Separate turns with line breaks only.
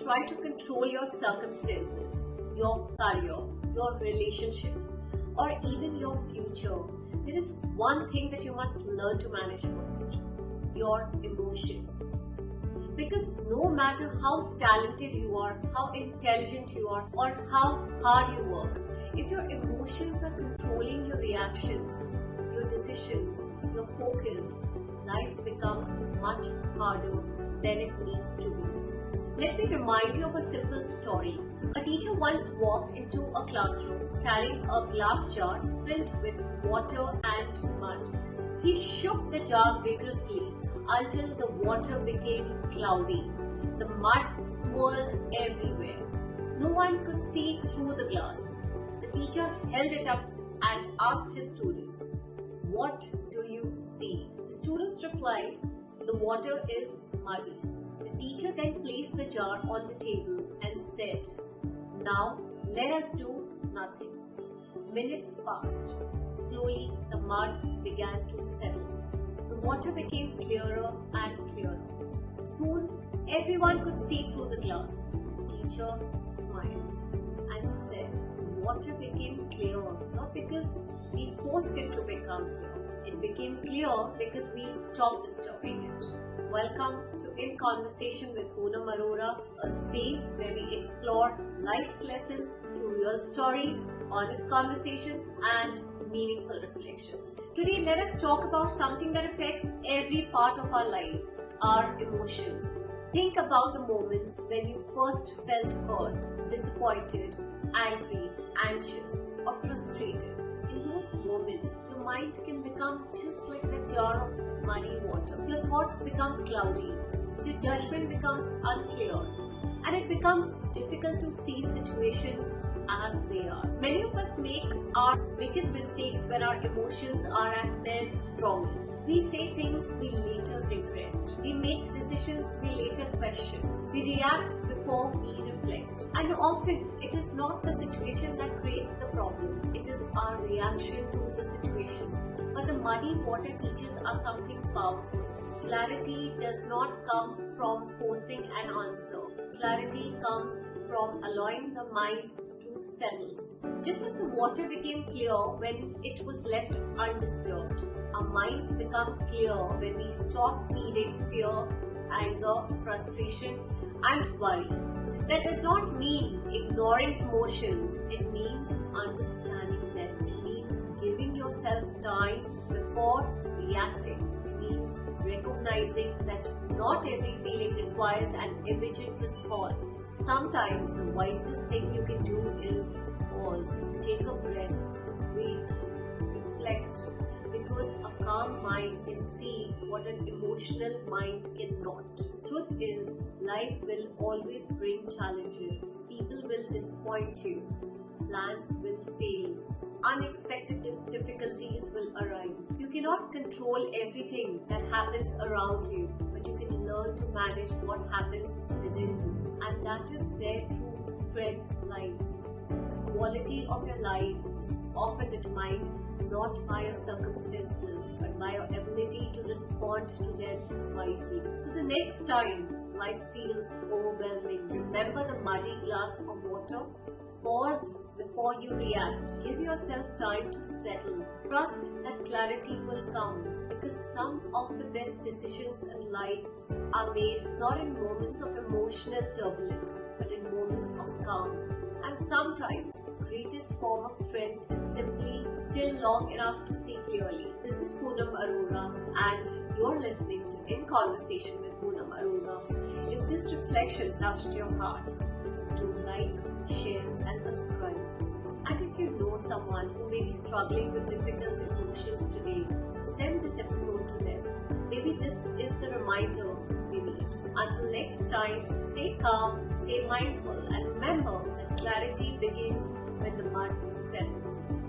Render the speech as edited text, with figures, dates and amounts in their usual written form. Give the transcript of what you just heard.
try to control your circumstances, your career, your relationships, or even your future, there is one thing that you must learn to manage first: your emotions. Because no matter how talented you are, how intelligent you are, or how hard you work, if your emotions are controlling your reactions, your decisions, your focus, life becomes much harder than it needs to be. Let me remind you of a simple story. A teacher once walked into a classroom carrying a glass jar filled with water and mud. He shook the jar vigorously until the water became cloudy. The mud swirled everywhere. No one could see through the glass. The teacher held it up and asked his students, "What do you see?" The students replied, "The water is muddy." The teacher then placed the jar on the table and said, "Now let us do nothing." Minutes passed. Slowly the mud began to settle. The water became clearer and clearer. Soon everyone could see through the glass. The teacher smiled and said, "The water became clear not because we forced it to become clear. It became clear because we stopped disturbing it." Welcome to In Conversation with Poonam Arora, a space where we explore life's lessons through real stories, honest conversations, and meaningful reflections. Today, let us talk about something that affects every part of our lives: our emotions. Think about the moments when you first felt hurt, disappointed, angry, anxious, or frustrated. In those moments, your mind can become just like that jar of muddy water. Your thoughts become cloudy, your judgment becomes unclear, and it becomes difficult to see situations as they are. Many of us make our biggest mistakes when our emotions are at their strongest. We say things we later regret. We make decisions we later question. We react before we reflect. And often it is not the situation that creates the problem. It is our reaction to the situation. But the muddy water teaches us something powerful. Clarity does not come from forcing an answer. Clarity comes from allowing the mind to settle. Just as the water became clear when it was left undisturbed, our minds become clear when we stop feeding fear, anger, frustration, and worry. That does not mean ignoring emotions. It means understanding them. It means giving yourself time before reacting. It means recognizing that not every feeling requires an immediate response. Sometimes the wisest thing you can do is pause, take a breath, wait, reflect, because a calm mind can see what an emotional mind cannot. The truth is, life will always bring challenges. People will disappoint you. Plans will fail. Unexpected difficulties will arise. You cannot control everything that happens around you, but you can learn to manage what happens within you. And that is where true strength lies. The quality of your life is often determined not by your circumstances, but by your ability to respond to them wisely. So the next time life feels overwhelming, remember the muddy glass of water. Pause before you react. Give yourself time to settle. Trust that clarity will come, because some of the best decisions in life are made not in moments of emotional turbulence, but in moments of calm. And sometimes the greatest form of strength is simply still long enough to see clearly. This is Poonam Arora, and you're listening to In Conversation with Poonam Arora. If this reflection touched your heart, do like, share, and subscribe. And if you know someone who may be struggling with difficult emotions today, send this episode to them. Maybe this is the reminder they need. Until next time, stay calm, stay mindful, and remember that clarity begins when the mud settles.